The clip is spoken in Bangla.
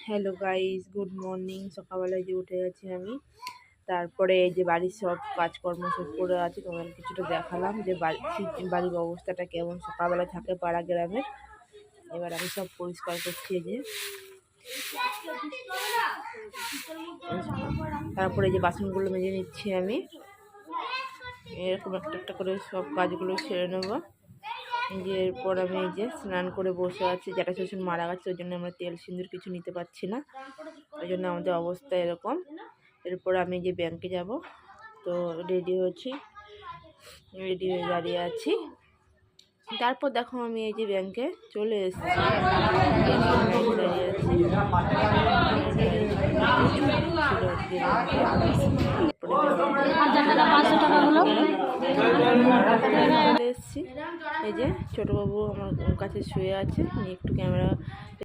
Hello guys, good morning. সকালবেলায় যে উঠে গেছি আমি, তারপরে এই যে বাড়ির সব কাজকর্ম সব করে আছে, তোমাদের কিছুটা দেখালাম যে বাড়ির অবস্থাটা কেমন সকালবেলা থাকে পাড়া গ্রামের। এবার আমি সব পরিষ্কার করছি এই যে, তারপরে এই যে বাসনগুলো মেজে নিচ্ছি আমি। এরকম একটা একটা করে সব কাজগুলো সেরে নেবো। যে এরপর আমি এই যে স্নান করে বসে আছি। জ্যাঠা শ্বশুর মারা গেছে, ওই জন্য আমরা তেল সিঁদুর কিছু নিতে পারছি না, ওই জন্য আমাদের অবস্থা এরকম। এরপর আমি যে ব্যাংকে যাব, তো রেডি হয়ে দাঁড়িয়ে আছি। তারপর দেখো আমি এই যে ব্যাংকে চলে এসেছি, দাঁড়িয়ে আছি। এই যে ছোটবাবু আমার কাছে শুয়ে আছে, একটু ক্যামেরা